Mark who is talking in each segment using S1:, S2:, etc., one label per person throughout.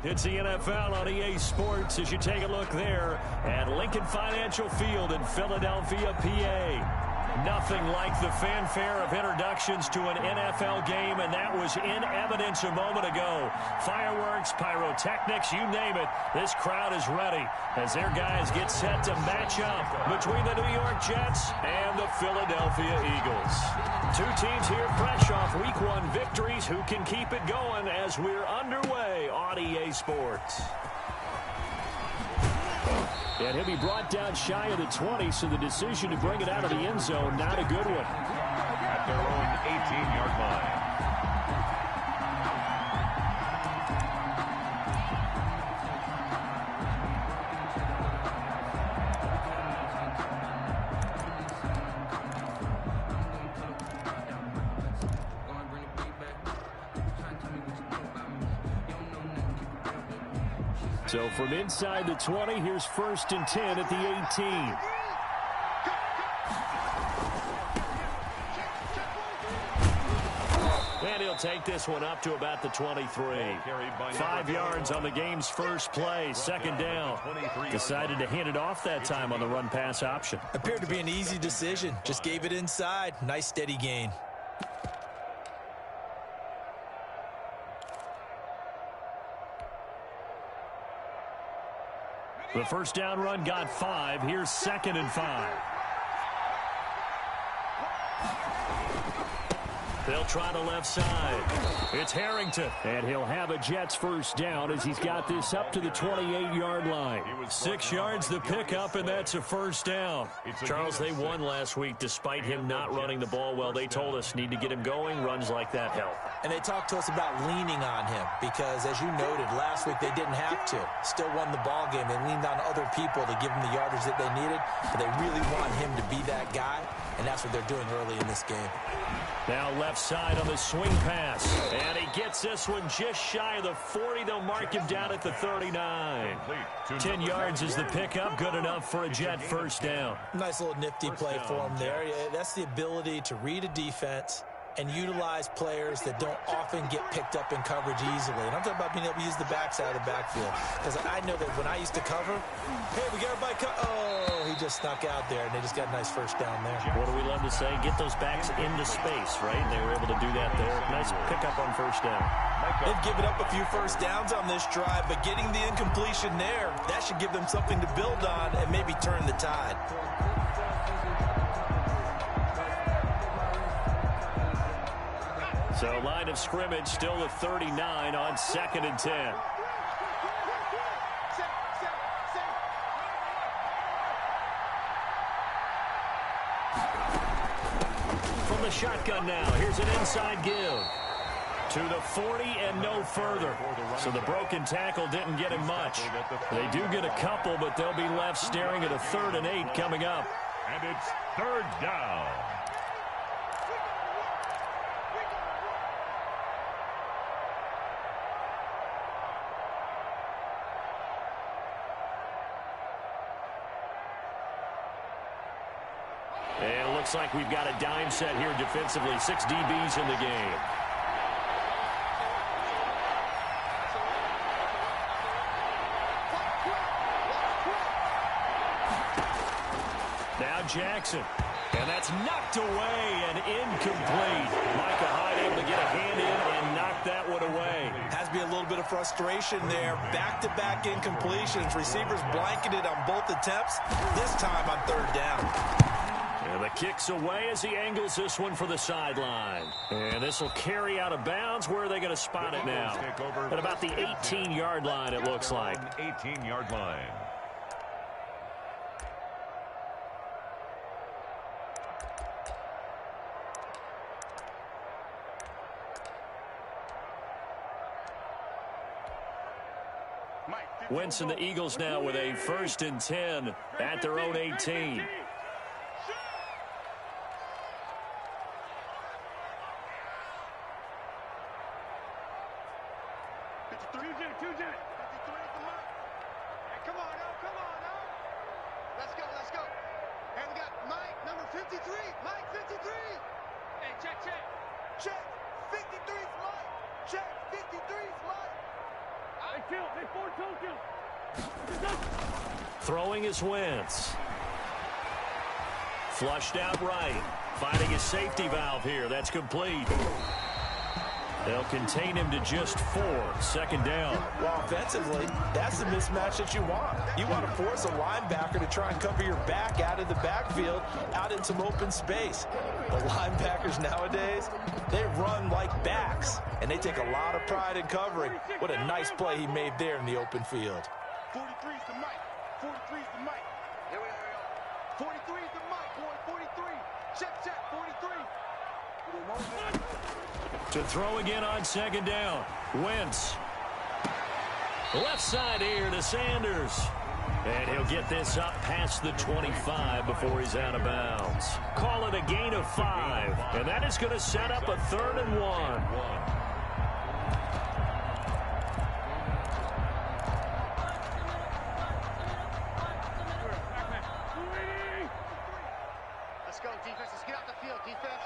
S1: It's the NFL on EA Sports as you take a look there at Lincoln Financial Field in Philadelphia, PA. Nothing like the fanfare of introductions to an NFL game, and that was in evidence a moment ago. Fireworks, pyrotechnics, you name it. This crowd is ready as their guys get set to match up between the New York Jets and the Philadelphia Eagles. Two teams here fresh off Week 1 victories. Who can keep it going as we're underway on EA Sports? And he'll be brought down shy of the 20, so the decision to bring it out of the end zone, not a good one.
S2: At their own 18-yard line.
S1: So from inside the 20, here's 1st and 10 at the 18. And he'll take this one up to about the 23. 5 yards on the game's first play, 2nd down. Decided to hand it off that time on the run-pass option.
S3: Appeared to be an easy decision. Just gave it inside. Nice steady gain.
S1: The first down run got 5. Here's 2nd and 5. They'll try the left side. It's Harrington. And he'll have a Jets first down as he's got this up to the 28-yard line. 6 yards the pickup, and that's a first down. Charles, they won last week despite him not running the ball well. They told us need to get him going. Runs like that help.
S3: And they talked to us about leaning on him because, as you noted, last week they didn't have to. Still won the ball game. They leaned on other people to give them the yardage that they needed, but they really want him to be that guy, and that's what they're doing early in this game.
S1: Now left side on the swing pass. And he gets this one just shy of the 40. They'll mark him down at the 39. 10 yards is the pickup. Good enough for a Jet first down.
S3: Nice little nifty play for him there. That's the ability to read a defense and utilize players that don't often get picked up in coverage easily. And I'm talking about being able to use the backside of the backfield. Because I know that when I used to cover, hey, we got everybody oh, he just snuck out there, and they just got a nice first down there.
S1: What do we love to say? Get those backs into space, right? They were able to do that there. Nice pickup on first down.
S3: They've given up a few first downs on this drive, but getting the incompletion there, that should give them something to build on and maybe turn the tide.
S1: So line of scrimmage still the 39 on 2nd and 10. From the shotgun now, here's an inside give. To the 40 and no further. So the broken tackle didn't get him much. They do get a couple, but they'll be left staring at a 3rd and 8 coming up.
S2: And it's 3rd down.
S1: And it looks like we've got a dime set here defensively. 6 DBs in the game. Now Jackson. And that's knocked away and incomplete. Micah Hyde able to get a hand in and knock that one away.
S3: Has to be a little bit of frustration there. Back-to-back incompletions. Receivers blanketed on both attempts. This time on 3rd down.
S1: And the kick's away as he angles this one for the sideline. And this will carry out of bounds. Where are they going to spot it now? At about the 18-yard line, it looks like.
S2: 18-yard line.
S1: Wentz and the Eagles now with a 1st and 10 at their own 18. Throwing is Wentz. Flushed out right. Finding his safety valve here. That's complete. They'll contain him to just 4. Second down.
S3: Well, offensively, that's the mismatch that you want. You want to force a linebacker to try and cover your back out of the backfield, out in some open space. The linebackers nowadays, they run like backs, and they take a lot of pride in covering. What a nice play he made there in the open field.
S4: 43's the mic. 43's the mic. Here we go. 43's the mic, boy. 43. Check, 43.
S1: To throw again on second down. Wentz. Left side here to Sanders. And he'll get this up past the 25 before he's out of bounds. Call it a gain of 5. And that is going to set up a 3rd and 1.
S4: Let's go, defense. Let's get out the field, defense.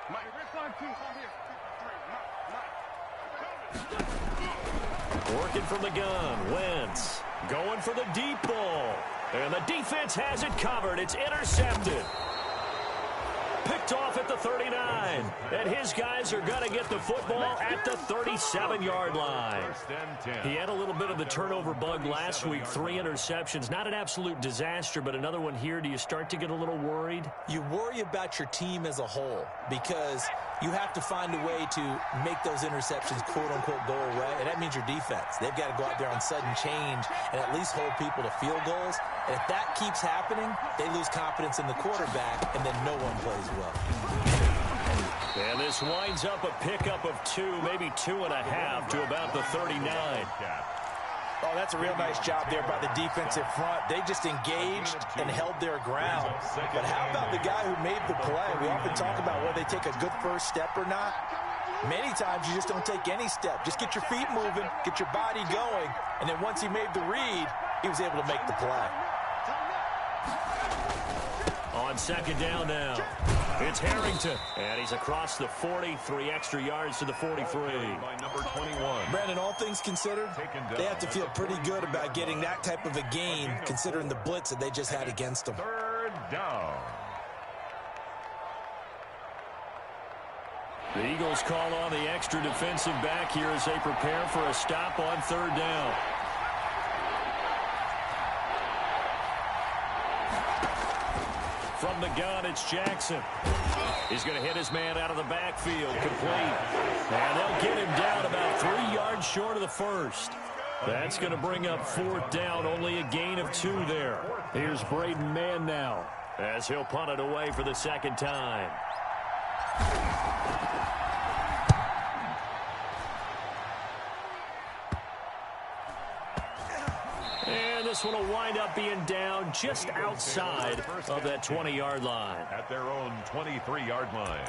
S4: Mike, red 5-2. Come here. 3. Mike.
S1: Working from the gun. Wentz going for the deep ball. And the defense has it covered. It's intercepted. Picked off at the 39. And his guys are going to get the football at the 37-yard line. He had a little bit of the turnover bug last week. 3 interceptions. Not an absolute disaster, but another one here. Do you start to get a little worried?
S3: You worry about your team as a whole because you have to find a way to make those interceptions, quote-unquote, go away, and that means your defense. They've got to go out there on sudden change and at least hold people to field goals. And if that keeps happening, they lose confidence in the quarterback, and then no one plays well.
S1: And this winds up a pickup of 2, maybe 2.5 to about the 39.
S3: Oh, that's a real nice job there by the defensive front. They just engaged and held their ground. But how about the guy who made the play? We often talk about whether they take a good first step or not. Many times you just don't take any step. Just get your feet moving, get your body going, and then once he made the read, he was able to make the play.
S1: On second down now, it's Harrington. And he's across the 40, 3 extra yards to the 43.
S2: By number 21.
S3: Brandon, all things considered, they have to feel pretty good about getting that type of a gain, considering the blitz that they just had against them.
S2: 3rd down.
S1: The Eagles call on the extra defensive back here as they prepare for a stop on 3rd down. From the gun, it's Jackson. He's going to hit his man out of the backfield, complete. And they'll get him down about 3 yards short of the first. That's going to bring up 4th down, only a gain of 2 there. Here's Braden Mann now, as he'll punt it away for the second time. This one will wind up being down just outside of that 20-yard line.
S2: At their own 23-yard line.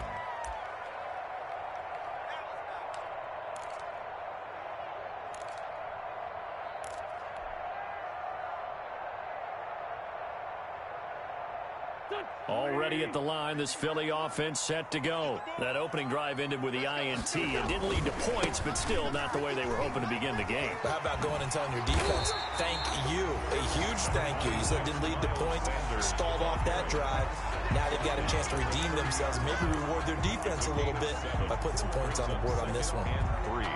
S1: Already at the line, this Philly offense set to go. That opening drive ended with the INT. It didn't lead to points, but still not the way they were hoping to begin the game.
S3: But how about going and telling your defense, thank you, a huge thank you. You said it didn't lead to points, stalled off that drive. Now they've got a chance to redeem themselves and maybe reward their defense a little bit by putting some points on the board on this one.
S2: 3.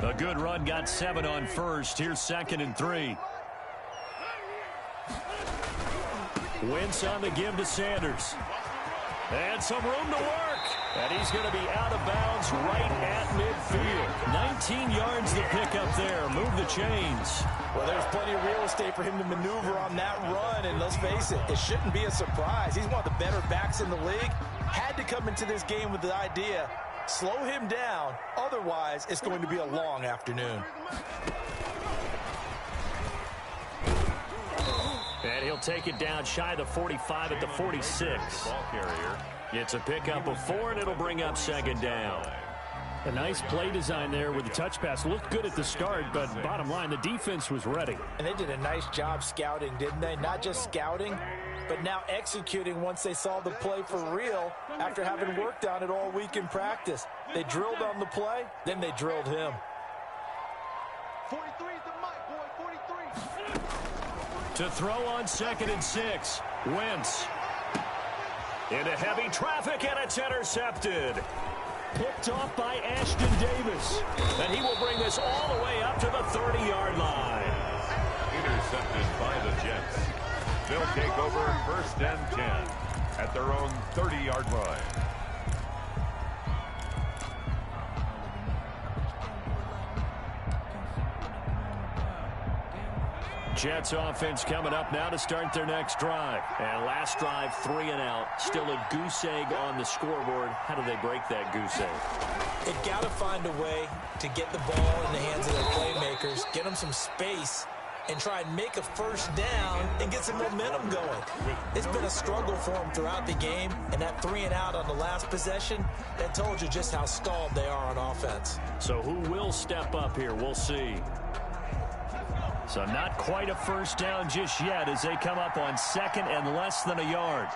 S1: A good run, got 7 on first. Here's 2nd and 3. Wentz on the give to Sanders. And some room to work. And he's going to be out of bounds right at midfield. 19 yards to pick up there. Move the chains.
S3: Well, there's plenty of real estate for him to maneuver on that run. And let's face it, it shouldn't be a surprise. He's one of the better backs in the league. Had to come into this game with the idea, slow him down. Otherwise, it's going to be a long afternoon.
S1: And he'll take it down shy of the 45 at the 46.
S2: Ball carrier.
S1: It's a pickup of 4, and it'll bring up 2nd down. A nice play design there with the touch pass. Looked good at the start, but bottom line, the defense was ready.
S3: And they did a nice job scouting, didn't they? Not just scouting, but now executing once they saw the play for real after having worked on it all week in practice. They drilled on the play, then they drilled him.
S4: 43 is the mic, boy, 43.
S1: To throw on 2nd and 6. Wentz. Into heavy traffic, and it's intercepted. Picked off by Ashton Davis. And he will bring this all the way up to the 30-yard line.
S2: Intercepted by the Jets. They'll take over 1st and 10 at their own 30-yard line.
S1: Jets offense coming up now to start their next drive. And last drive, 3 and out. Still a goose egg on the scoreboard. How do they break that goose egg?
S3: They've got to find a way to get the ball in the hands of their playmakers, get them some space, and try and make a first down and get some momentum going. It's been a struggle for them throughout the game, and that 3 and out on the last possession, that told you just how stalled they are on offense.
S1: So who will step up here? We'll see. So not quite a first down just yet as they come up on 2nd and less than a yard.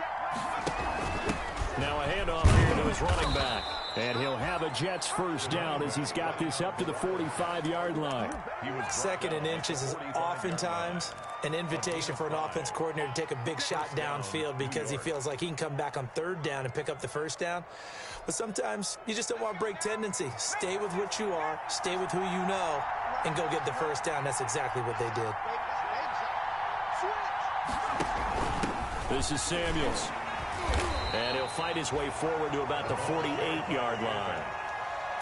S1: Now a handoff here to his running back. And he'll have a Jets first down as he's got this up to the 45-yard line.
S3: 2nd and inches is oftentimes an invitation for an offense coordinator to take a big shot downfield because he feels like he can come back on 3rd down and pick up the first down. But sometimes you just don't want to break tendency. Stay with what you are, stay with who you know, and go get the first down. That's exactly what they did.
S1: This is Samuels. And he'll fight his way forward to about the 48-yard line.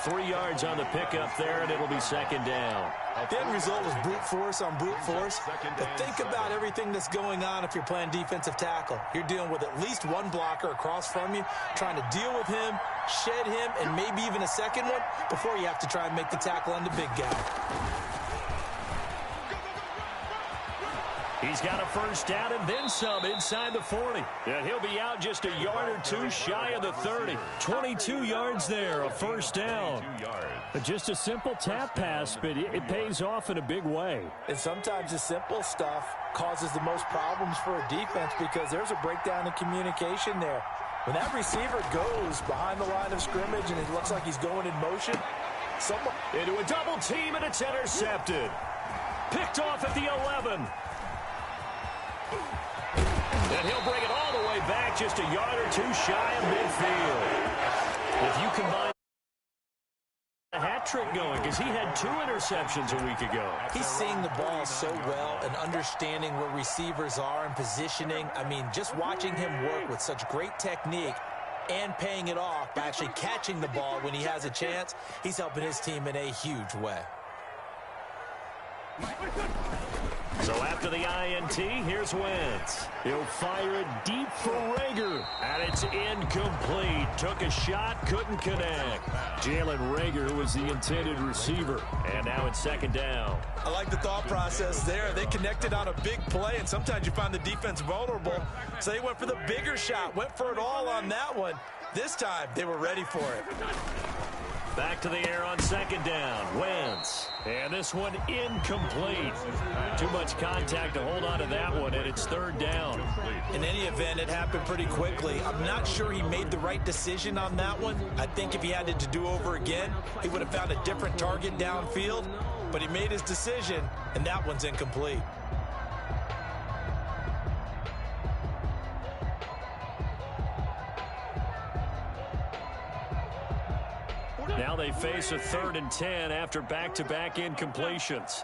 S1: 3 yards on the pickup there, and it'll be 2nd down.
S3: The end result was brute force on brute force. But think about everything that's going on if you're playing defensive tackle. You're dealing with at least one blocker across from you, trying to deal with him, shed him, and maybe even a second one before you have to try and make the tackle on the big guy.
S1: He's got a first down and then some inside the 40. And he'll be out just a yard or two shy of the 30. 22 yards there, a first down. Just a simple tap pass, but it pays off in a big way.
S3: And sometimes the simple stuff causes the most problems for a defense because there's a breakdown in communication there. When that receiver goes behind the line of scrimmage and it looks like he's going in motion,
S1: into a double team, and it's intercepted. Picked off at the 11. And he'll bring it all the way back just a yard or two shy of midfield. If you combine a hat trick going, because he had 2 interceptions a week ago.
S3: He's seeing the ball so well and understanding where receivers are and positioning. I mean, just watching him work with such great technique and paying it off by actually catching the ball when he has a chance, he's helping his team in a huge way.
S1: So after the INT, here's Wentz. He'll fire it deep for Rager, and it's incomplete. Took a shot, couldn't connect. Jalen Rager was the intended receiver, and now it's 2nd down.
S3: I like the thought process there. They connected on a big play, and sometimes you find the defense vulnerable. So they went for the bigger shot, went for it all on that one. This time, they were ready for it.
S1: Back to the air on 2nd down. Wentz. And this one incomplete. Too much contact to hold on to that one, and it's 3rd down.
S3: In any event, it happened pretty quickly. I'm not sure he made the right decision on that one. I think if he had it to do over again, he would have found a different target downfield. But he made his decision, and that one's incomplete.
S1: Now they face a 3rd and 10 after back-to-back incompletions.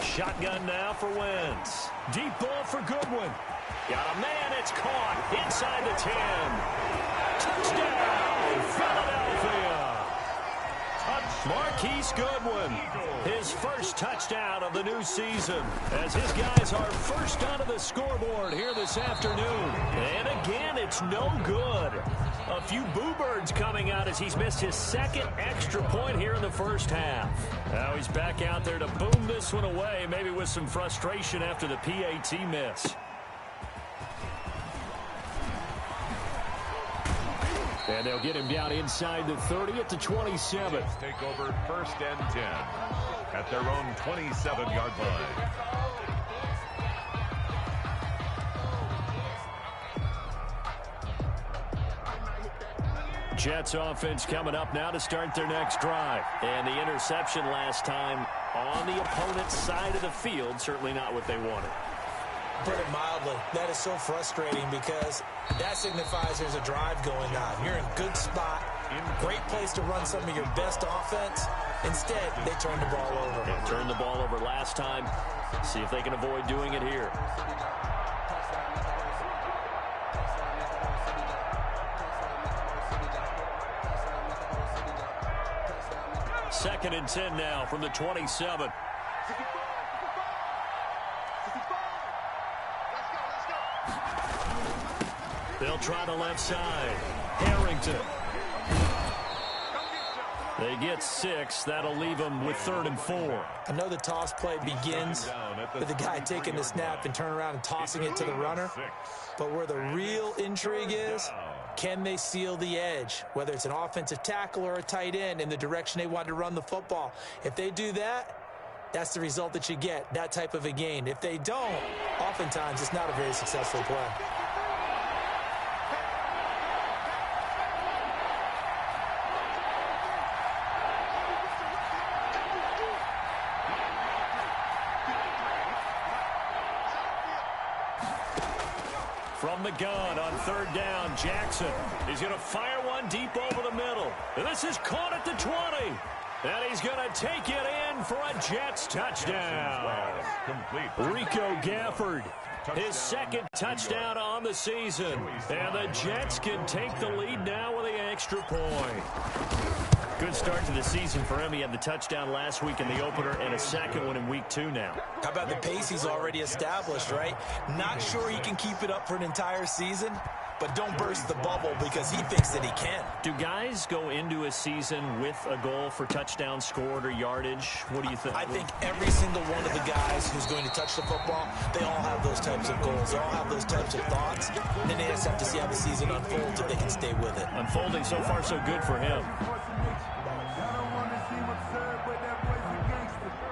S1: Shotgun now for Wentz. Deep ball for Goodwin. Got a man, it's caught inside the 10. Touchdown, Philadelphia. Marquise Goodwin, his first touchdown of the new season, as his guys are first onto the scoreboard here this afternoon. And again, it's no good. A few boo birds coming out as he's missed his second extra point here in the first half. Now he's back out there to boom this one away, maybe with some frustration after the PAT miss. And they'll get him down inside the 30 at the 27.
S2: Take over 1st and 10 at their own 27-yard line.
S1: Jets offense coming up now to start their next drive. And the interception last time on the opponent's side of the field, certainly not what they wanted.
S3: Put it mildly, that is so frustrating because that signifies there's a drive going on. You're in a good spot, great place to run some of your best offense. Instead, they turn the ball over.
S1: They turned the ball over last time. See if they can avoid doing it here. Second and 10 now from the 27. They'll try the left side. Harrington. They get 6. That'll leave them with 3rd and 4.
S3: I know the toss play begins with the guy taking the snap and turning around and tossing it to the runner. But where the real intrigue is, can they seal the edge, whether it's an offensive tackle or a tight end, in the direction they want to run the football? If they do that, that's the result that you get, that type of a gain. If they don't, oftentimes it's not a very successful play.
S1: From the gun on 3rd down, Jackson. He's going to fire one deep over the middle. And this is caught at the 20. And he's going to take it in for a Jets touchdown. Rico Gafford, his second touchdown on the season. And the Jets can take the lead now with an extra point. Good start to the season for him. He had the touchdown last week in the opener and a second one in week 2 now.
S3: How about the pace he's already established, right? Not sure he can keep it up for an entire season, but don't burst the bubble because he thinks that he can.
S1: Do guys go into a season with a goal for touchdowns scored or yardage? What do you think?
S3: I think every single one of the guys who's going to touch the football, they all have those types of goals. They all have those types of thoughts. And then they just have to see how the season unfolds if they can stay with it.
S1: Unfolding so far so good for him.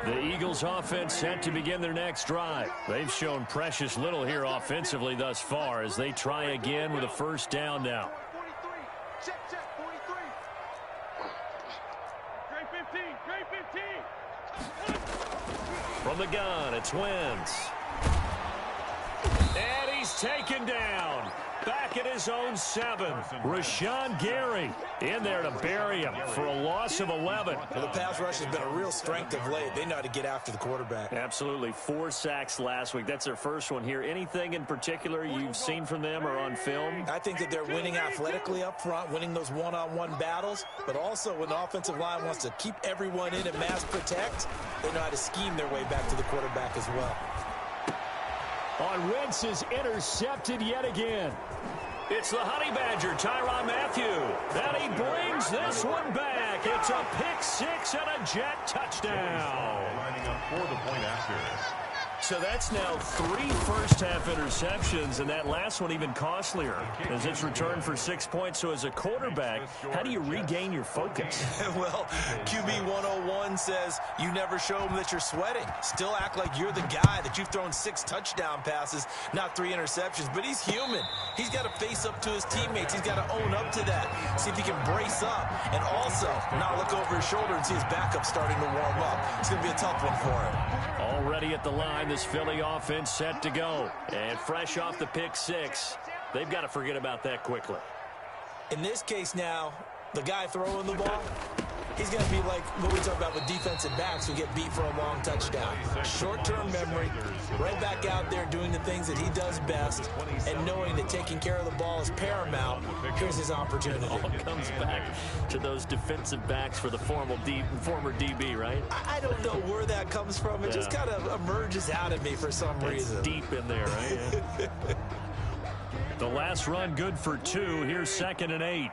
S1: The Eagles offense set to begin their next drive. They've shown precious little here offensively thus far as they try again with a 1st down now.
S4: 43. Check, 43. Great 15.
S1: From the gun, it's Wentz. And he's taken down. Back at his own 7. Rashawn Gary in there to bury him for a loss of 11.
S3: Well, the pass rush has been a real strength of late. They know how to get after the quarterback.
S1: Absolutely. 4 sacks last week. That's their first one here. Anything in particular you've seen from them or on film?
S3: I think that they're winning athletically up front, winning those one-on-one battles, but also when the offensive line wants to keep everyone in and mass protect, they know how to scheme their way back to the quarterback as well.
S1: On Wentz is intercepted yet again. It's the Honey Badger, Tyrann Mathieu. And he brings this one back. It's a pick 6 and a Jet touchdown.
S2: Lining up for the point after.
S1: So that's now 3 first-half interceptions, and that last one even costlier as it's returned for 6 points. So as a quarterback, how do you regain your focus?
S3: Well, QB 101 says you never show them that you're sweating. Still act like you're the guy, that you've thrown 6 touchdown passes, not 3 interceptions. But he's human. He's got to face up to his teammates. He's got to own up to that. See if he can brace up and also not look over his shoulder and see his backup starting to warm up. It's going to be a tough one for him.
S1: Already at the line, this Philly offense set to go. And fresh off the pick 6, they've got to forget about that quickly.
S3: In this case now, the guy throwing the ball, he's going to be like what we talk about with defensive backs who get beat for a long touchdown. Short-term memory, right back out there doing the things that he does best, and knowing that taking care of the ball is paramount. Here's his opportunity.
S1: All comes back to those defensive backs for the former DB, right?
S3: I don't know where that comes from. It just kind of emerges out of me for some reason.
S1: Deep in there, right? Yeah. The last Last run good for 2. Here's 2nd and 8.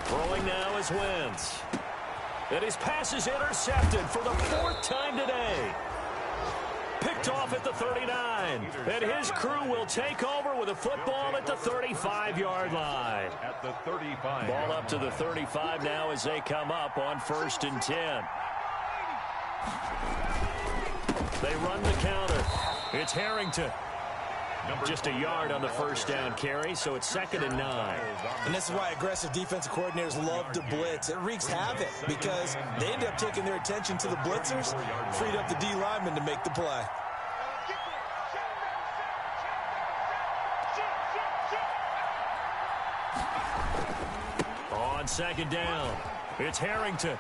S1: Throwing now is Wentz. And his pass is intercepted for the 4th time today. Picked off at the 39. And his crew will take over with a football at the 35-yard line.
S2: At the 35.
S1: Ball up to the 35 now as they come up on 1st and 10. They run the counter. It's Harrington. Just a yard on the 1st down carry, so it's 2nd and 9.
S3: And this is why aggressive defensive coordinators love to blitz. It wreaks havoc because they end up taking their attention to the blitzers, freed up the D lineman to make the play.
S1: On 2nd down, it's Harrington.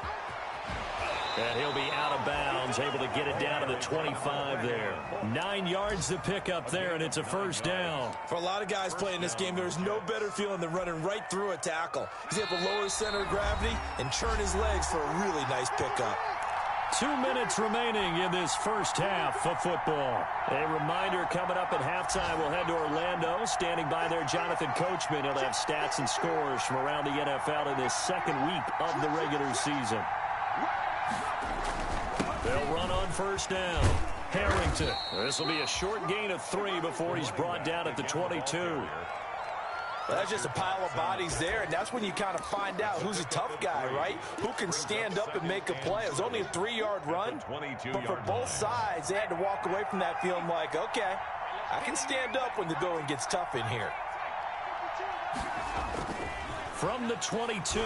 S1: And he'll be out of bounds, able to get it down to the 25 there. 9 yards to pick up there, and it's a 1st down.
S3: For a lot of guys playing this game, there's no better feeling than running right through a tackle. He's able to lower his center of gravity and churn his legs for a really nice pickup.
S1: 2 minutes remaining in this first half of football. A reminder coming up at halftime, we'll head to Orlando. Standing by there, Jonathan Coachman. He'll have stats and scores from around the NFL in this 2nd week of the regular season. They'll run on 1st down. Harrington. This will be a short gain of 3 before he's brought down at the 22.
S3: Well, that's just a pile of bodies there, and that's when you kind of find out who's a tough guy, right? Who can stand up and make a play. It was only a 3-yard run, but for both sides, they had to walk away from that feeling like, okay, I can stand up when the going gets tough in here.
S1: From the 22,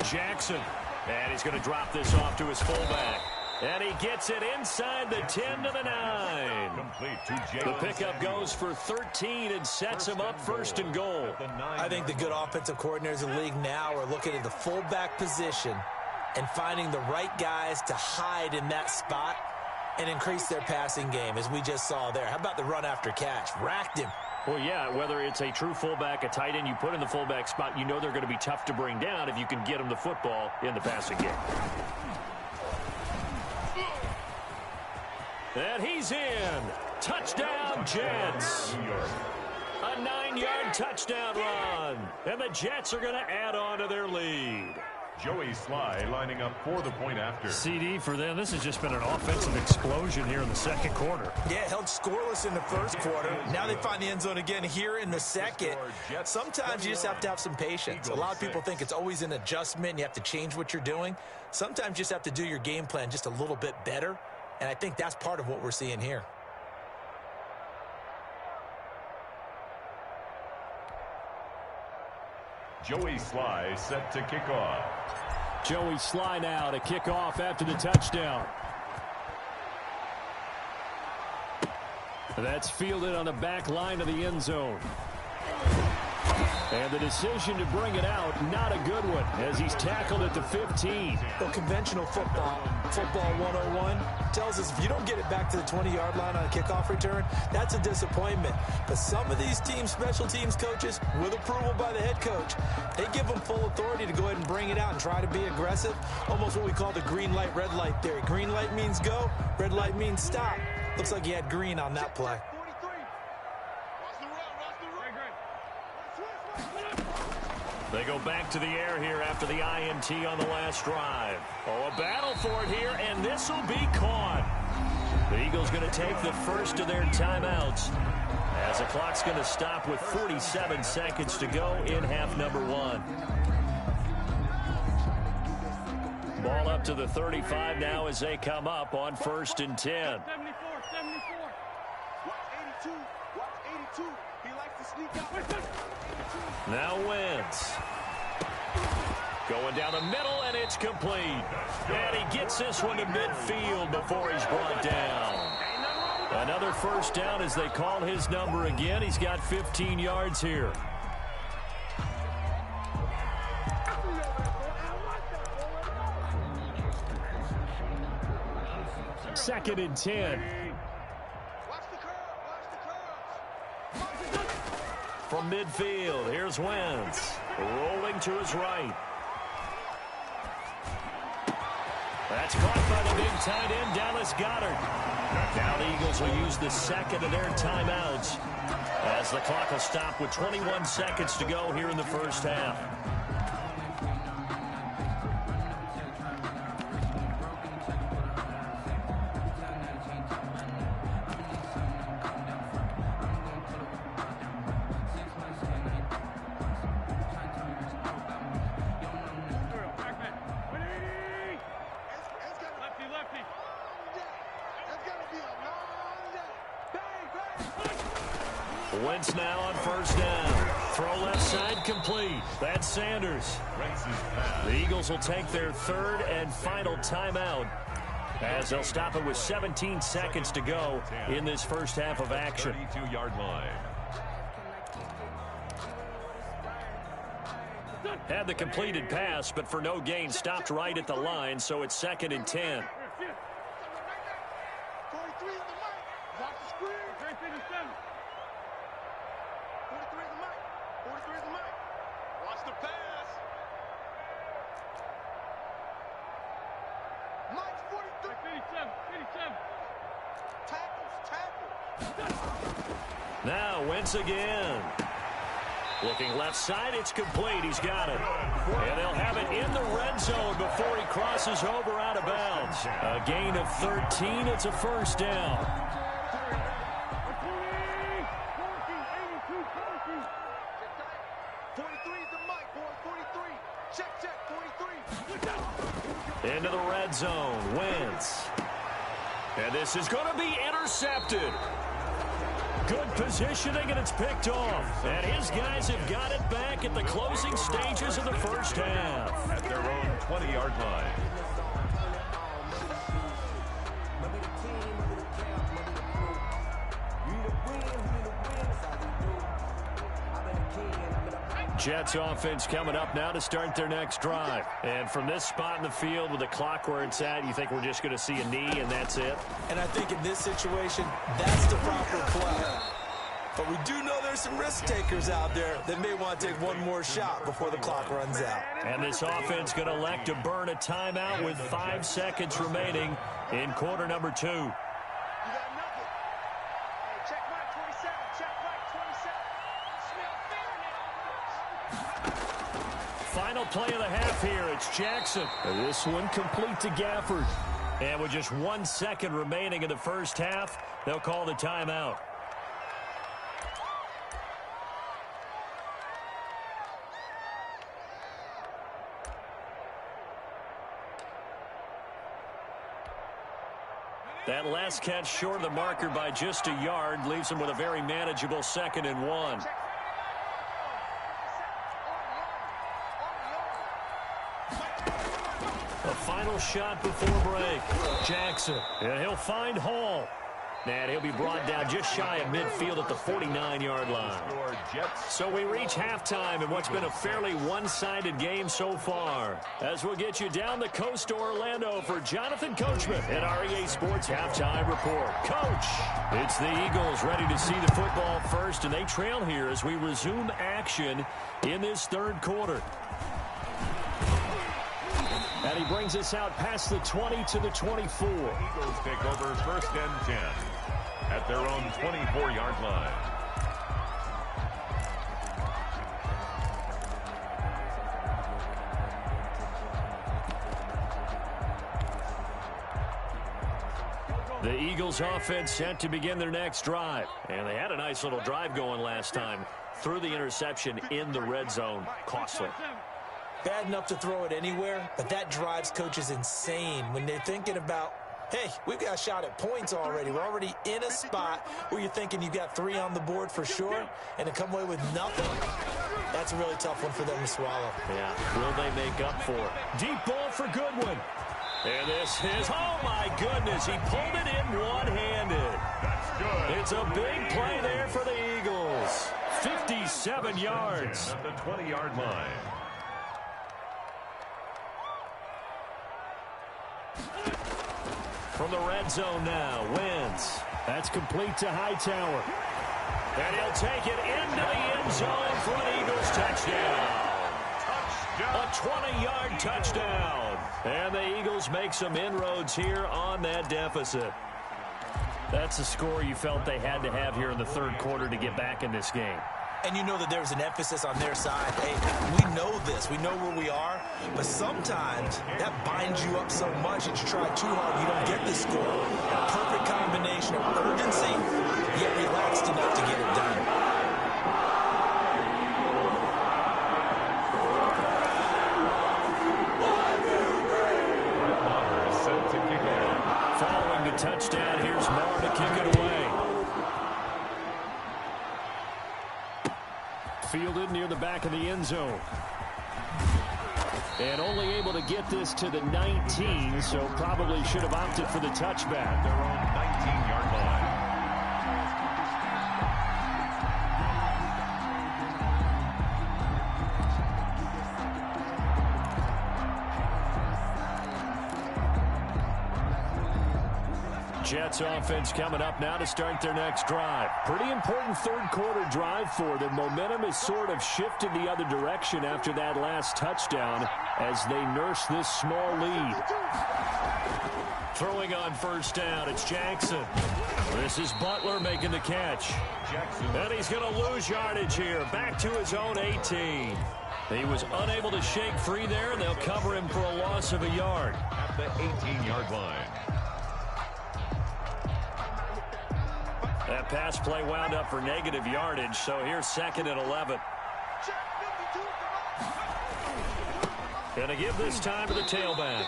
S1: Jackson. And he's going to drop this off to his fullback. And he gets it inside the 10 to the 9. The pickup goes for 13 and sets him up 1st and goal.
S3: I think the good offensive coordinators in the league now are looking at the fullback position and finding the right guys to hide in that spot and increase their passing game, as we just saw there. How about the run after catch? Racked him.
S1: Well, yeah, whether it's a true fullback, a tight end you put in the fullback spot, you know they're going to be tough to bring down if you can get them the football in the passing game. And he's in. Touchdown, Jets. A 9-yard touchdown run. And the Jets are going to add on to their lead.
S2: Joey Sly lining up for the point after.
S1: CD for them. This has just been an offensive explosion here in the 2nd quarter.
S3: Yeah, held scoreless in the 1st quarter. Now they find the end zone again here in the 2nd. Sometimes you just have to have some patience. A lot of people think it's always an adjustment. You have to change what you're doing. Sometimes you just have to do your game plan just a little bit better. And I think that's part of what we're seeing here.
S2: Joey Sly set to kick off.
S1: Joey Sly now to kick off after the touchdown. That's fielded on the back line of the end zone. And the decision to bring it out, not a good one, as he's tackled at the 15.
S3: Well, conventional football 101, tells us if you don't get it back to the 20-yard line on a kickoff return, that's a disappointment. But some of these teams, special teams coaches, with approval by the head coach, they give them full authority to go ahead and bring it out and try to be aggressive. Almost what we call the green light, red light theory. Green light means go, red light means stop. Looks like he had green on that play.
S1: They go back to the air here after the INT on the last drive. Oh, a battle for it here, and this will be caught. The Eagles going to take the first of their timeouts as the clock's going to stop with 47 seconds to go in half number 1. Ball up to the 35 now as they come up on 1st and 10.
S4: Watch 82. Watch 82. He likes to sneak out.
S1: Now Wentz. Going down the middle, and it's complete. And he gets this one to midfield before he's brought down. Another 1st down as they call his number again. He's got 15 yards here. Second and 10. From midfield, here's Wentz. Rolling to his right. That's caught by the big tight end, Dallas Goedert. Now the Eagles will use the second of their timeouts as the clock will stop with 21 seconds to go here in the first half. Wentz now on first down. Throw left side complete. That's Sanders. The Eagles will take their third and final timeout as they'll stop it with 17 seconds to go in this first half of action.
S2: 32-yard line.
S1: Had the completed pass, but for no gain, stopped right at the line, so it's 2nd and 10.
S4: 43 is the mic. Watch the screen. 43 is the mic. 43 is the mic. Watch the pass. Mike's 43. 87. Tackles.
S1: Now Wentz again. Looking left side, it's complete. He's got it. And they'll have it in the red zone before he crosses over out of bounds. A gain of 13. It's a first down.
S4: 43 is the mic, boy. 43. Check, 43.
S1: Into the red zone. Wentz. And this is going to be intercepted. Good positioning, and it's picked off. And his guys have got it back at the closing stages of the first half.
S2: At their own 20-yard line.
S1: Jets offense coming up now to start their next drive. And from this spot in the field with the clock where it's at, you think we're just going to see a knee and that's it?
S3: And I think in this situation, that's the proper play. But we do know there's some risk takers out there that may want to take one more shot before the clock runs out.
S1: And this offense going to elect to burn a timeout with 5 seconds remaining in quarter number 2.
S4: You got nothing. Hey, check right 27. Check right 27.
S1: Final play of the half here. It's Jackson. And this one complete to Gafford. And with just 1 second remaining in the first half, they'll call the timeout. That last catch short of the marker by just a yard leaves him with a very manageable 2nd and 1. A final shot before break. Jackson. And he'll find Hall. And he'll be brought down just shy of midfield at the 49-yard line. So we reach halftime in what's been a fairly one-sided game so far. As we'll get you down the coast to Orlando for Jonathan Coachman at REA Sports Halftime Report. Coach, it's the Eagles ready to see the football first, and they trail here as we resume action in this third quarter. And he brings us out past the 20 to the 24.
S2: Eagles take over 1st and 10 at their own 24-yard line.
S1: The Eagles offense set to begin their next drive. And they had a nice little drive going last time. Threw the interception in the red zone. Costly.
S3: Bad enough to throw it anywhere, but that drives coaches insane when they're thinking about, hey, we've got a shot at points already. We're already in a spot where you're thinking you've got 3 on the board for sure, and to come away with nothing, that's a really tough one for them to swallow.
S1: Yeah, will they make up for it? Deep ball for Goodwin. And this is, oh my goodness, he pulled it in one-handed.
S2: That's good.
S1: It's a big play there for the Eagles. 57 yards.
S2: At the 20-yard line.
S1: From the red zone now, Wentz. That's complete to Hightower. And he'll take it into the end zone for an Eagles touchdown.
S2: touchdown.
S1: A 20-yard touchdown. And the Eagles make some inroads here on that deficit. That's a score you felt they had to have here in the third quarter to get back in this game.
S3: And you know that there's an emphasis on their side. Hey, we know this. We know where we are. But sometimes that binds you up so much that you try too hard, you don't get the score. A perfect combination of urgency, yet relaxed enough to get it done.
S1: Following the touchdown, here's Moore to kick it away. Fielded near the back of the end zone. And only able to get this to the 19, so probably should have opted for the touchback.
S2: Their own 19-yard line.
S1: Jets offense coming up now to start their next drive. Pretty important third quarter drive for them. Momentum has sort of shifted the other direction after that last touchdown as they nurse this small lead. Throwing on first down, it's Jackson. This is Butler making the catch. And he's going to lose yardage here. Back to his own 18. He was unable to shake free there. They'll cover him for a loss of a yard.
S2: At the 18-yard line.
S1: That pass play wound up for negative yardage, so here's 2nd and 11. Gonna give this time to the tailback.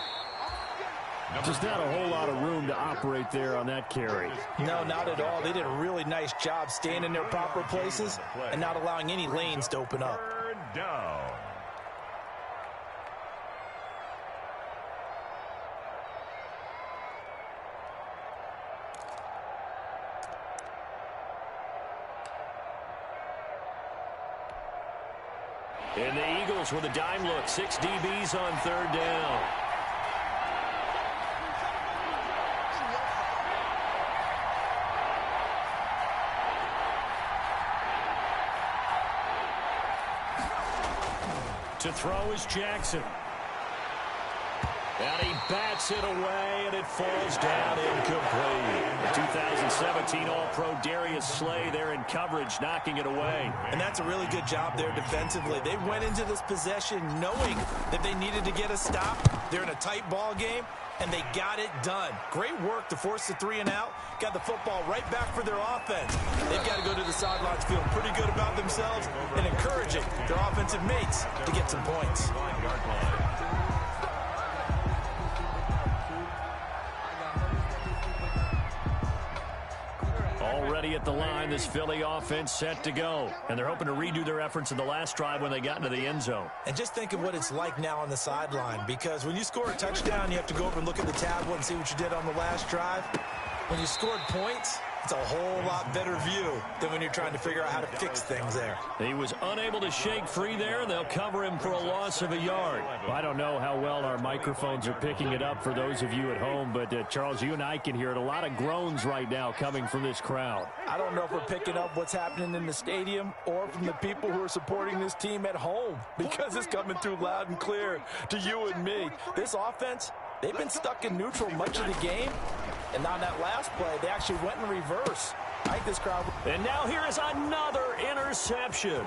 S1: Just not a whole lot of room to operate there on that carry.
S3: No, not at all. They did a really nice job staying in their proper places and not allowing any lanes to open up.
S2: Third down.
S1: And the Eagles with a dime look. 6 DBs on third down. To throw is Jackson. And he bats it away, and it falls down incomplete. The 2017 All-Pro Darius Slay there in coverage, knocking it away.
S3: And that's a really good job there defensively. They went into this possession knowing that they needed to get a stop. They're in a tight ball game, and they got it done. Great work to force the 3 and out. Got the football right back for their offense. They've got to go to the sidelines feeling pretty good about themselves and encouraging their offensive mates to get some points.
S1: Already at the line, this Philly offense set to go. And they're hoping to redo their efforts in the last drive when they got into the end zone.
S3: And just think of what it's like now on the sideline, because when you score a touchdown, you have to go over and look at the tablet and see what you did on the last drive. When you scored points, it's a whole lot better view than when you're trying to figure out how to fix things there.
S1: He was unable to shake free there, and they'll cover him for a loss of a yard. I don't know how well our microphones are picking it up for those of you at home, but Charles, you and I can hear it. A lot of groans right now coming from this crowd.
S3: I don't know if we're picking up what's happening in the stadium or from the people who are supporting this team at home, because it's coming through loud and clear to you and me. This offense, they've been stuck in neutral much of the game. And on that last play, they actually went in reverse. I think this crowd...
S1: And now here is another interception.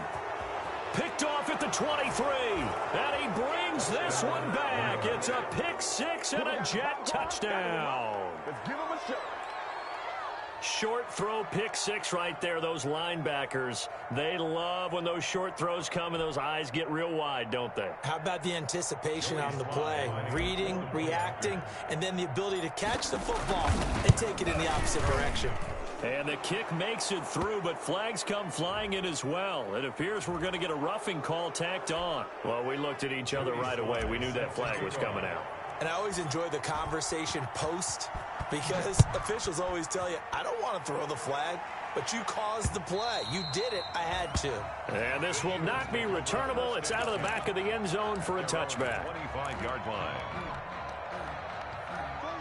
S1: Picked off at the 23. And he brings this one back. It's a pick 6 and a Jet touchdown.
S4: Let's give him a shot.
S1: Short throw, pick 6 right there. Those linebackers, they love when those short throws come and those eyes get real wide, don't they?
S3: How about the anticipation on the play? Reading, reacting, and then the ability to catch the football and take it in the opposite direction.
S1: And the kick makes it through, but flags come flying in as well. It appears we're going to get a roughing call tacked on. Well, we looked at each other right away. We knew that flag was coming out.
S3: And I always enjoy the conversation post, because officials always tell you, I don't want to throw the flag, but you caused the play. You did it. I had to.
S1: And this will not be returnable. It's out of the back of the end zone for a touchback.
S2: 25-yard line.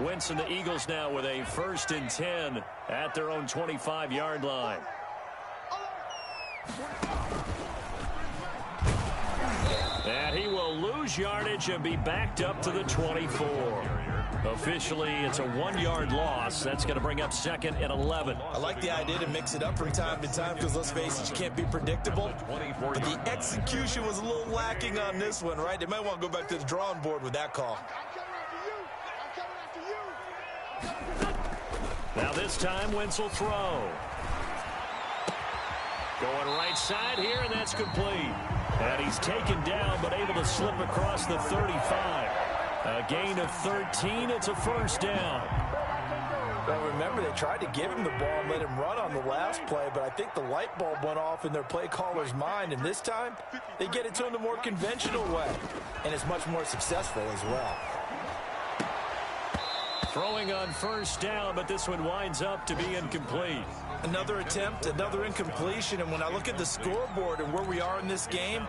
S1: Wentz and the Eagles now with a 1st and 10 at their own 25-yard line. And he will lose lose yardage and be backed up to the 24. Officially, it's a 1-yard loss. That's going to bring up 2nd and 11.
S3: I like the idea to mix it up from time to time because, let's face it, you can't be predictable. But the execution was a little lacking on this one, right? They might want to go back to the drawing board with that call.
S1: Now this time, Wentz will throw. Going right side here, and that's complete. And he's taken down, but able to slip across the 35. A gain of 13. It's a first down.
S3: Well, remember, they tried to give him the ball and let him run on the last play, but I think the light bulb went off in their play caller's mind, and this time they get it to him the more conventional way, and it's much more successful as well.
S1: Throwing on first down, but this one winds up to be incomplete.
S3: Another attempt, another incompletion, and when I look at the scoreboard and where we are in this game,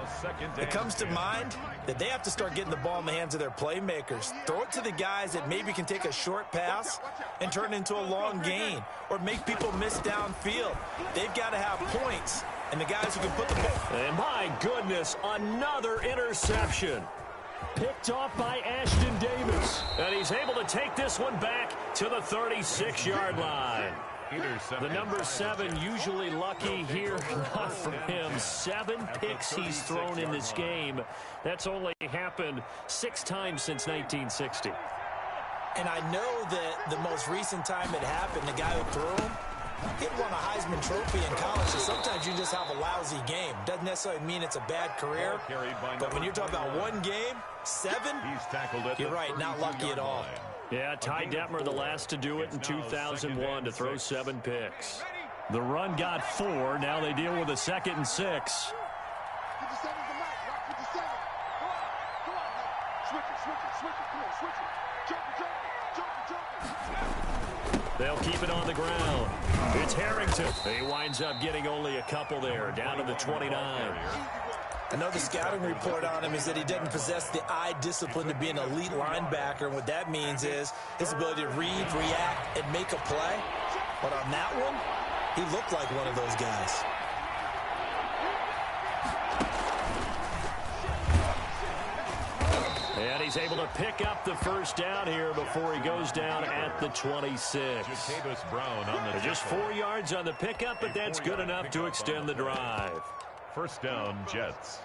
S3: it comes to mind that they have to start getting the ball in the hands of their playmakers. Throw it to the guys that maybe can take a short pass and turn it into a long gain or make people miss downfield. They've got to have points, and the guys who can put the ball.
S1: And my goodness, another interception. Picked off by Ashton Davis. And he's able to take this one back to the 36-yard line. The number 7 usually lucky here. Not for him. 7 picks he's thrown in this game. That's only happened 6 times since 1960.
S3: And I know that the most recent time it happened, the guy who threw him, he won a Heisman Trophy in college, so sometimes you just have a lousy game. Doesn't necessarily mean it's a bad career, but when you're talking about one game, 7, you're right, not lucky at all.
S1: Yeah, Ty Detmer, the last to do it in 2001, to throw 7 picks. The run got 4. Now they deal with a 2nd and 6. They'll keep it on the ground. It's Harrington. He winds up getting only a couple there, down to the 29.
S3: I know the scouting report on him is that he doesn't possess the eye discipline to be an elite linebacker. And what that means is his ability to read, react, and make a play. But on that one, he looked like one of those guys.
S1: And he's able to pick up the first down here before he goes down at the 26. Just 4 yards on the pickup, but that's good enough to extend the drive.
S2: First down, Jets.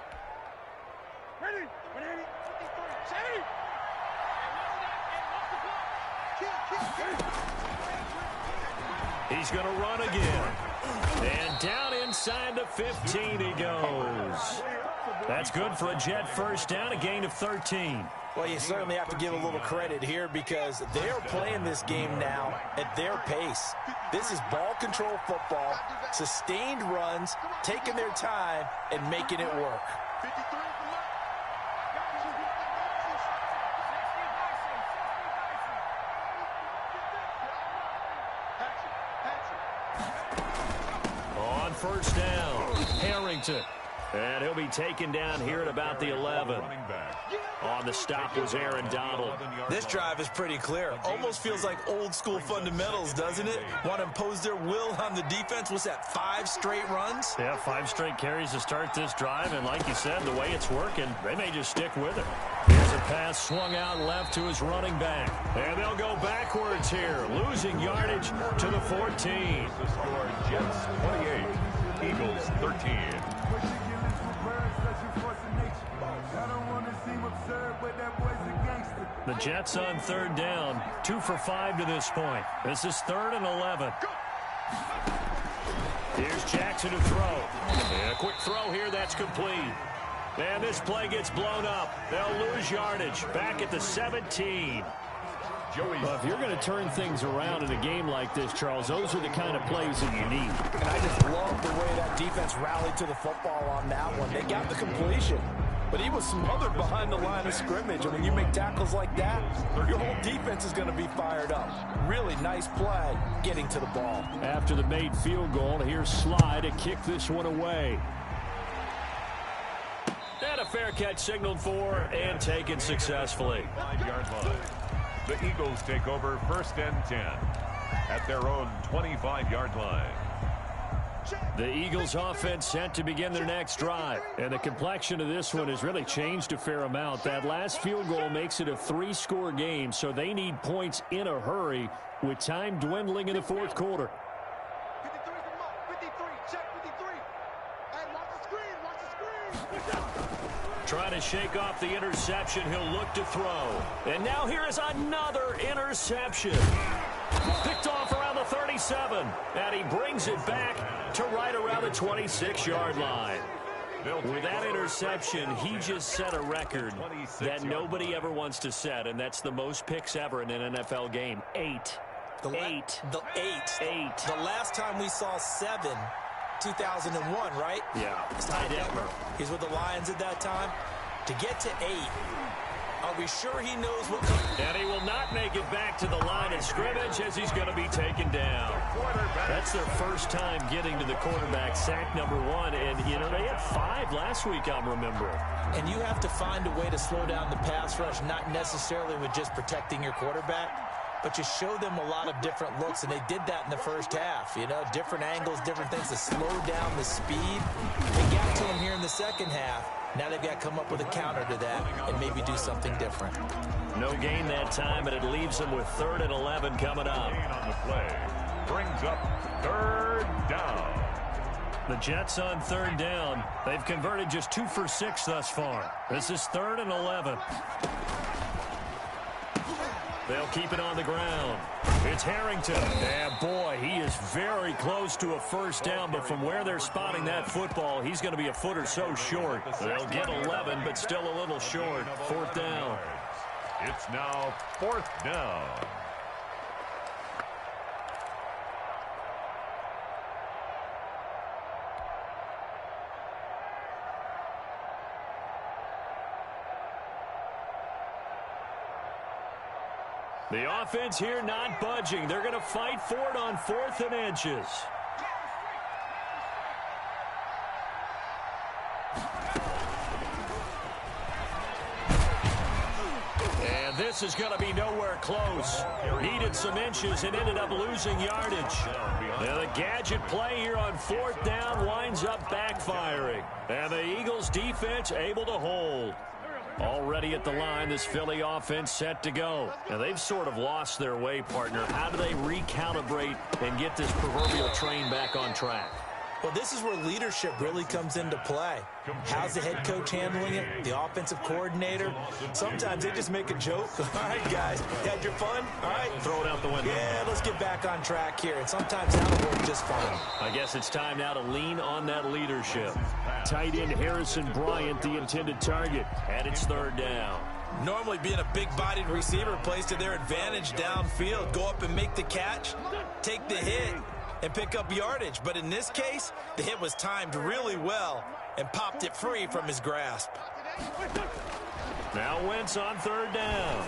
S1: He's going to run again. And down inside the 15 he goes. That's good for a Jet first down, a gain of 13.
S3: Well, you certainly have to give a little credit here because they're playing this game now at their pace. This is ball control football, sustained runs, taking their time, and making it work.
S1: On first down, Harrington. And he'll be taken down here at about the 11. On the stop was Aaron Donald.
S3: This drive is pretty clear. Almost feels like old school fundamentals, doesn't it? Want to impose their will on the defense. What's that, 5 straight runs?
S1: Yeah, 5 straight carries to start this drive. And like you said, the way it's working, they may just stick with it. Here's a pass swung out left to his running back. And they'll go backwards here, losing yardage to the 14.
S2: The score, Jets 28, Eagles 13.
S1: The Jets on third down, 2 for 5 to this point. This is 3rd and 11. Here's Jackson to throw. And a quick throw here, that's complete. And this play gets blown up. They'll lose yardage. Back at the 17. Well, if you're going to turn things around in a game like this, Charles, those are the kind of plays that you need.
S3: And I just love the way that defense rallied to the football on that one. They got the completion, but he was smothered behind the line of scrimmage. And when you make tackles like that, your whole defense is going to be fired up. Really nice play getting to the ball.
S1: After the made field goal, here's Sly to kick this one away. And a fair catch signaled for and taken successfully.
S2: 5-yard line. The Eagles take over 1st and 10 at their own 25-yard line.
S1: The Eagles offense set to begin their next drive. And the complexion of this one has really changed a fair amount. That last field goal makes it a 3-score game, so they need points in a hurry with time dwindling in the fourth quarter.
S4: 53 is the mark. 53, check 53. Hey, watch the screen,
S1: Trying to shake off the interception, he'll look to throw. And now here is another interception. Picked off around the 37, and he brings it back to right around the 26-yard line. With that interception, he just set a record that nobody ever wants to set, and that's the most picks ever in an NFL game. 8.
S3: The last time we saw 7, 2001, right?
S1: Yeah.
S3: He's with the Lions at that time. To get to 8, are we sure he knows what?
S1: And he will not make it back to the line of scrimmage as he's going to be taken down. That's their first time getting to the quarterback, sack number 1. And, you know, they had 5 last week, I'm remembering.
S3: And you have to find a way to slow down the pass rush, not necessarily with just protecting your quarterback, but you show them a lot of different looks, and they did that in the first half. You know, different angles, different things to slow down the speed. They got to him here in the second half. Now they've got to come up with a counter to that and maybe do something different.
S1: No gain that time, and it leaves them with 3rd and 11 coming up.
S2: On the play. Brings up 3rd down.
S1: The Jets on 3rd down. They've converted just 2 for 6 thus far. This is 3rd and 11. They'll keep it on the ground. It's Harrington. And boy, he is very close to a first down, but from where they're spotting that football, he's going to be a foot or so short. They'll get 11, but still a little short. 4th down.
S2: It's now 4th down.
S1: The offense here not budging. They're going to fight for it on 4th and inches. And this is going to be nowhere close. Needed some inches and ended up losing yardage. Now the gadget play here on 4th down winds up backfiring. And the Eagles defense able to hold. Already at the line, this Philly offense set to go. Now, they've sort of lost their way, partner. How do they recalibrate and get this proverbial train back on track?
S3: Well, this is where leadership really comes into play. How's the head coach handling it? The offensive coordinator? Sometimes they just make a joke. All right, guys, had your fun? All right.
S1: Throw it out the window.
S3: Yeah, let's get back on track here. And sometimes that'll work just fine.
S1: I guess it's time now to lean on that leadership. Tight end Harrison Bryant, the intended target. And it's 3rd down.
S3: Normally being a big-bodied receiver plays to their advantage downfield. Go up and make the catch, take the hit, and pick up yardage. But in this case, the hit was timed really well and popped it free from his grasp.
S1: Now Wentz on 3rd down.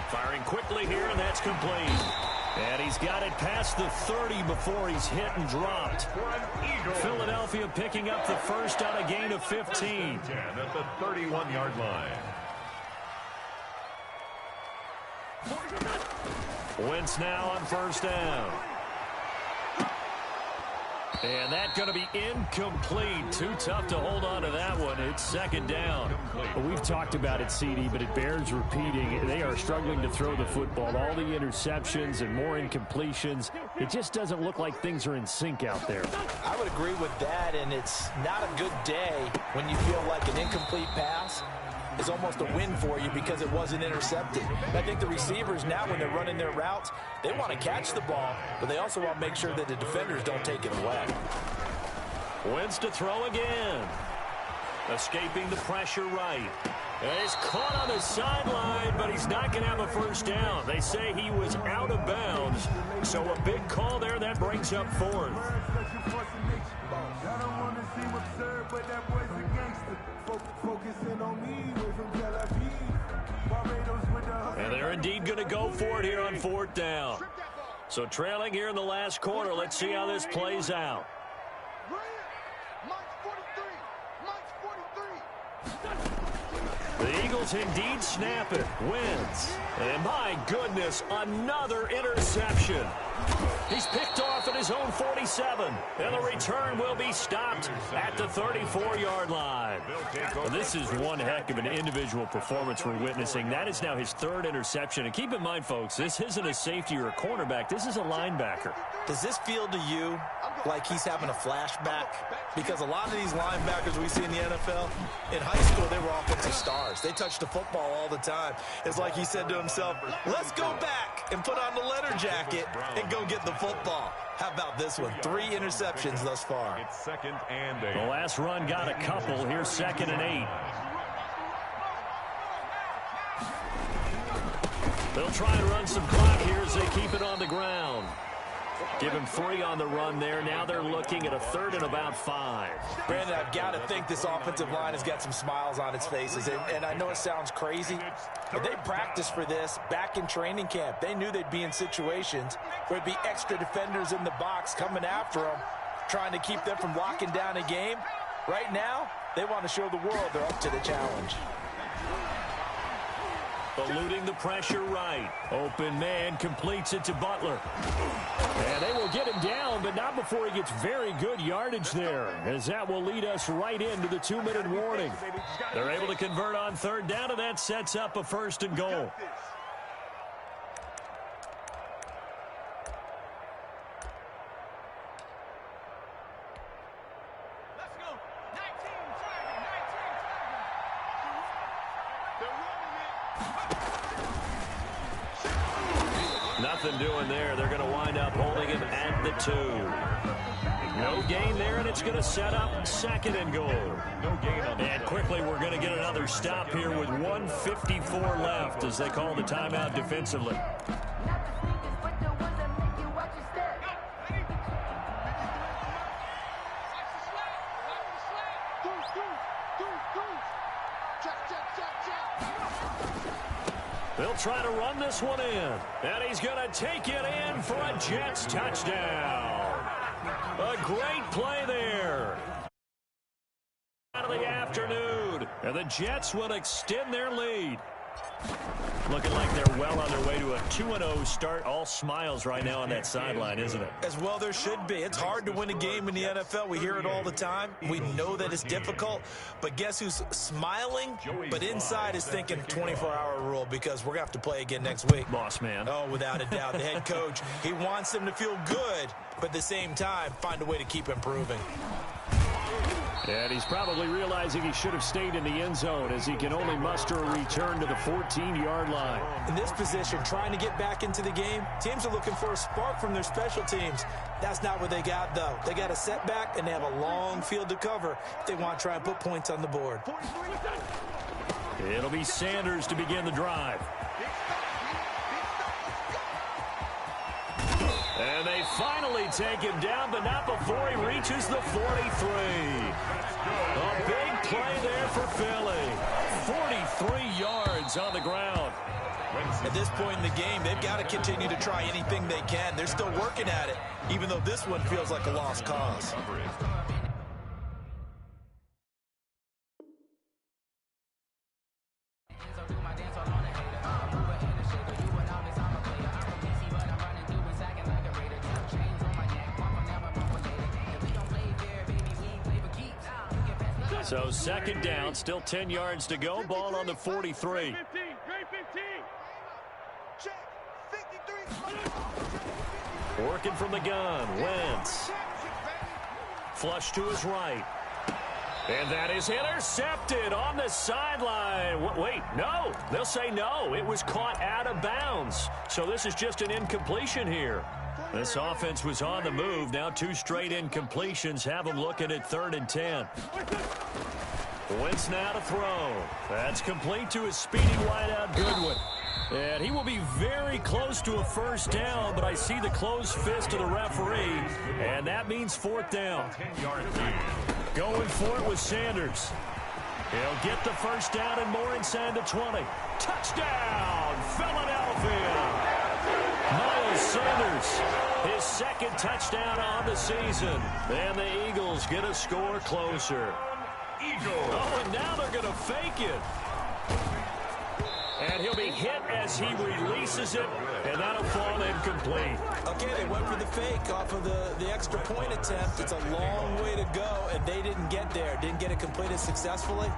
S1: Firing quickly here, and that's complete. And he's got it past the 30 before he's hit and dropped. Philadelphia picking up the first on a gain of 15.
S2: At the 31-yard line.
S1: Wentz now on 1st down. And that's going to be incomplete. Too tough to hold on to that one. It's 2nd down.
S5: We've talked about it, CD, but it bears repeating. They are struggling to throw the football. All the interceptions and more incompletions. It just doesn't look like things are in sync out there.
S3: I would agree with that, and it's not a good day when you feel like an incomplete pass is almost a win for you because it wasn't intercepted. And I think the receivers now, when they're running their routes, they want to catch the ball, but they also want to make sure that the defenders don't take it away.
S1: Wentz to throw again. Escaping the pressure right. And he's caught on the sideline, but he's not going to have a first down. They say he was out of bounds. So a big call there that brings up 4th. And they're indeed going to go for it here on 4th down. So trailing here in the last quarter. Let's see how this plays out. The Eagles indeed snap it. Wins. And my goodness, another interception. He's picked off at his own 47. And the return will be stopped at the 34-yard line. Well, this is one heck of an individual performance we're witnessing. That is now his third interception. And keep in mind, folks, this isn't a safety or a cornerback. This is a linebacker.
S3: Does this feel to you like he's having a flashback? Because a lot of these linebackers we see in the NFL, in high school, they were offensive stars. They touched the football all the time. It's like he said to himself, let's go back and put on the letter jacket and go get the football. How about this one? 3 interceptions thus far.
S2: It's 2nd and 8.
S1: The last run got a couple. Here's 2nd and 8. They'll try and run some clock here as they keep it on the ground. Give him 3 on the run there. Now they're looking at a 3rd and about 5.
S3: Brandon, I've got to think this offensive line has got some smiles on its faces. And I know it sounds crazy, but they practiced for this back in training camp. They knew they'd be in situations where there'd be extra defenders in the box coming after them, trying to keep them from locking down a game. Right now, they want to show the world they're up to the challenge.
S1: Eluding the pressure right. Open man completes it to Butler. And they will get him down, but not before he gets very good yardage there, as that will lead us right into the 2-minute warning. They're able to convert on 3rd down, and that sets up a 1st and goal. Nothing doing there. They're going to wind up holding him at the 2. No gain there, and it's going to set up 2nd and goal.
S2: No gain on that.
S1: And quickly, we're going to get another stop here with 1:54 left as they call the timeout defensively. They'll try to run this one in. And he's going to take it in for a Jets touchdown. A great play there. Out of the afternoon. And the Jets will extend their lead. Looking like they're well on their way to a 2-0 start. All smiles right now on that sideline, isn't it?
S3: As well there should be. It's hard to win a game in the NFL. We hear it all the time. We know that it's difficult. But guess who's smiling? But inside is thinking 24-hour rule because we're going to have to play again next week.
S1: Boss man.
S3: Oh, without a doubt. The head coach, he wants them to feel good, but at the same time, find a way to keep improving.
S5: And he's probably realizing he should have stayed in the end zone as he can only muster a return to the 14-yard line.
S3: In this position, trying to get back into the game, teams are looking for a spark from their special teams. That's not what they got, though. They got a setback, and they have a long field to cover if they want to try and put points on the board.
S1: It'll be Sanders to begin the drive. And they finally take him down, but not before he reaches the 43. A big play there for Philly. 43 yards on the ground.
S3: At this point in the game, they've got to continue to try anything they can. They're still working at it, even though this one feels like a lost cause.
S1: So 2nd down, still 10 yards to go. Ball on the 43. Working from the gun, Wentz. Flush to his right. And that is intercepted on the sideline. Wait, no. They'll say no. It was caught out of bounds. So this is just an incompletion here. This offense was on the move. Now 2 straight incompletions have them looking at 3rd and 10. Wentz now to throw. That's complete to his speedy wideout Goodwin. And he will be very close to a 1st down, but I see the closed fist of the referee, and that means 4th down. Going for it with Sanders. He'll get the 1st down and more inside the 20. Touchdown, Philadelphia! Miles Sanders, his 2nd touchdown on the season. And the Eagles get a score closer. Oh, and now they're going to fake it. And he'll be hit as he releases it, and that'll fall incomplete.
S3: Okay, they went for the fake off of the extra point attempt. It's a long way to go, and they didn't get there. Didn't get it completed successfully.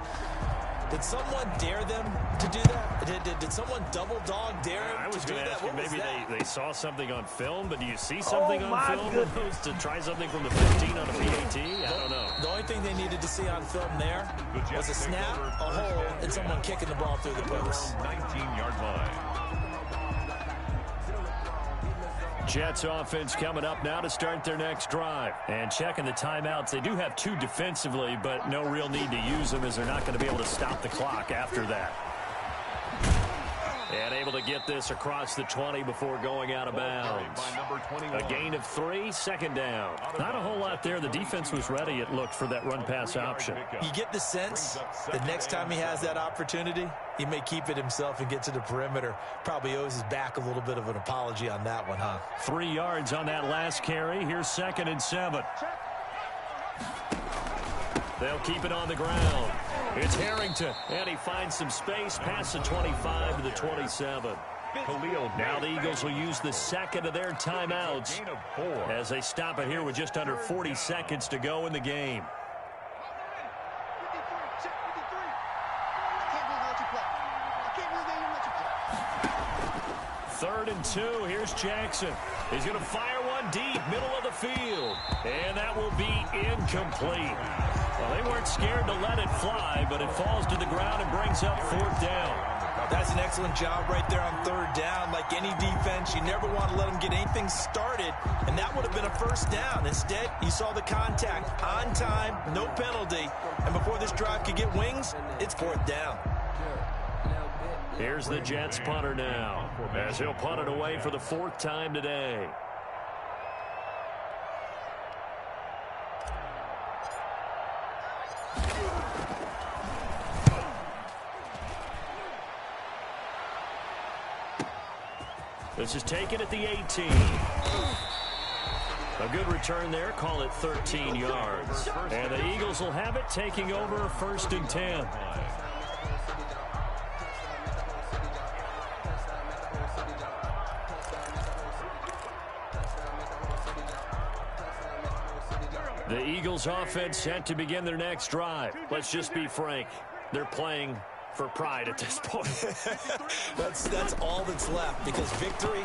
S3: Did someone dare them to do that? Did someone double dog dare him
S1: I was
S3: to do
S1: going to
S3: that?
S1: ask you,
S3: What was
S1: maybe
S3: that?
S1: they saw something on film, but do you see something on film
S5: goodness.
S1: to try something from the 15 on a PAT? I don't know.
S3: The only thing they needed to see on film there was a snap, a hole, and someone kicking the ball through the post.
S2: 19-yard line.
S1: Jets offense coming up now to start their next drive. And checking the timeouts. They do have 2 defensively, but no real need to use them as they're not going to be able to stop the clock after that. And able to get this across the 20 before going out of bounds. A gain of 3, second down. Not a whole lot there. The defense was ready, it looked, for that run-pass option.
S3: You get the sense that next time he has that opportunity, he may keep it himself and get to the perimeter. Probably owes his back a little bit of an apology on that one, huh?
S1: 3 yards on that last carry. Here's 2nd and 7. They'll keep it on the ground. It's Harrington, and he finds some space past the 25 to the 27. Now the Eagles will use the second of their timeouts as they stop it here with just under 40 seconds to go in the game. Third and 2. Here's Jackson. He's going to fire one deep, middle of the field. And that will be incomplete. Well, they weren't scared to let it fly, but it falls to the ground and brings up 4th down.
S3: That's an excellent job right there on 3rd down. Like any defense, you never want to let them get anything started, and that would have been a 1st down. Instead, you saw the contact on time, no penalty, and before this drive could get wings, it's 4th down.
S1: Here's the Jets punter now, as he'll punt it away for the 4th time today. This is taken at the 18. A good return there. Call it 13 yards. And the Eagles will have it, taking over 1st and 10. The Eagles offense set to begin their next drive. Let's just be frank. They're playing for pride at this point.
S3: That's all that's left, because victory,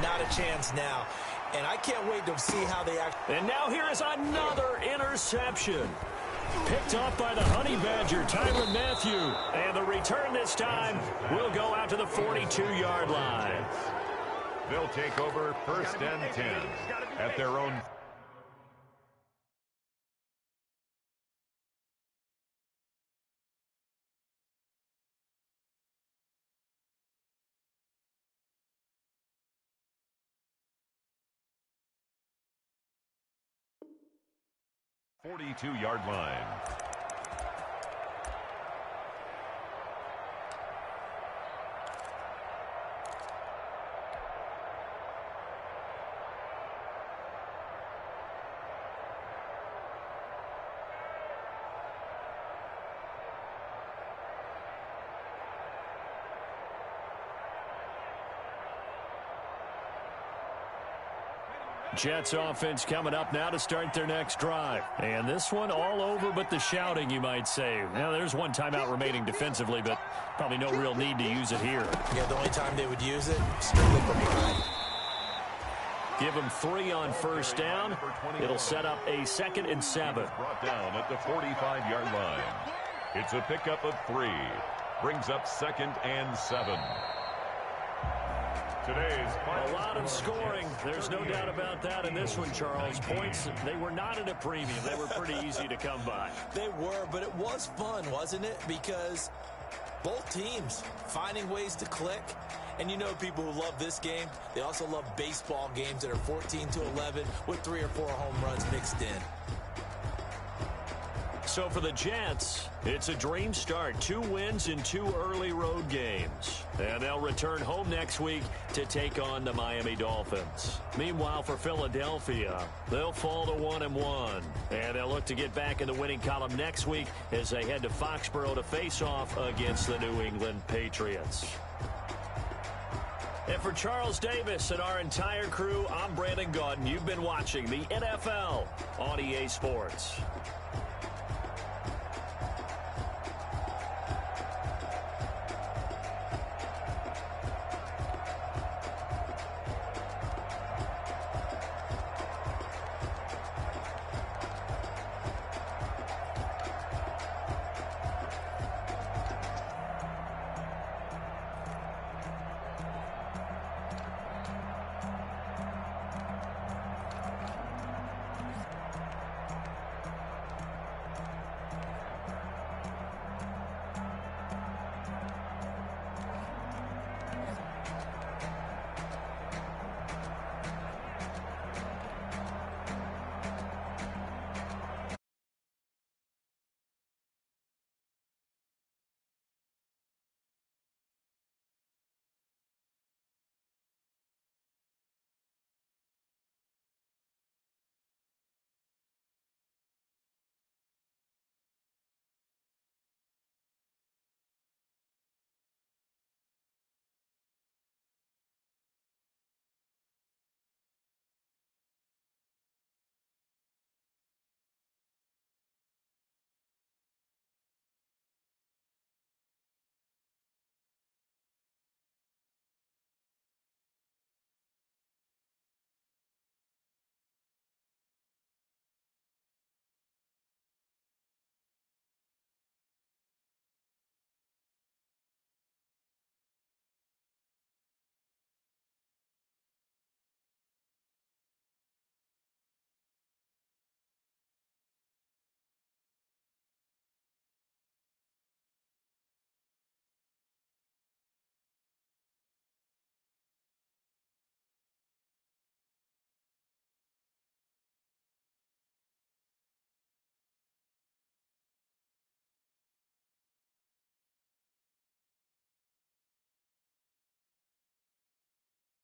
S3: not a chance now. And I can't wait to see how they act.
S1: And now here is another interception. Picked off by the Honey Badger, Tyrann Mathieu. And the return this time will go out to the 42-yard line.
S2: They'll take over 1st and 10 at their own. .42-yard line.
S1: Jets offense coming up now to start their next drive. And this one all over but the shouting, you might say. Now, there's one timeout remaining defensively, but probably no real need to use it here.
S3: Yeah, the only time they would use it, strictly for pride.
S1: Give them 3 on 1st down. It'll set up a 2nd and 7.
S2: Brought down at the 45-yard line. It's a pickup of 3. Brings up 2nd and 7.
S1: A lot of scoring. There's no doubt about that in this one, Charles. Points, they were not at a premium. They were pretty easy to come by.
S3: They were, but it was fun, wasn't it? Because both teams finding ways to click. And you know people who love this game, they also love baseball games that are 14-11 with 3 or 4 home runs mixed in.
S1: So for the Jets, it's a dream start. 2 wins in 2 early road games. And they'll return home next week to take on the Miami Dolphins. Meanwhile, for Philadelphia, they'll fall to 1-1. And they'll look to get back in the winning column next week as they head to Foxborough to face off against the New England Patriots. And for Charles Davis and our entire crew, I'm Brandon Gaudin. You've been watching the NFL on EA Sports.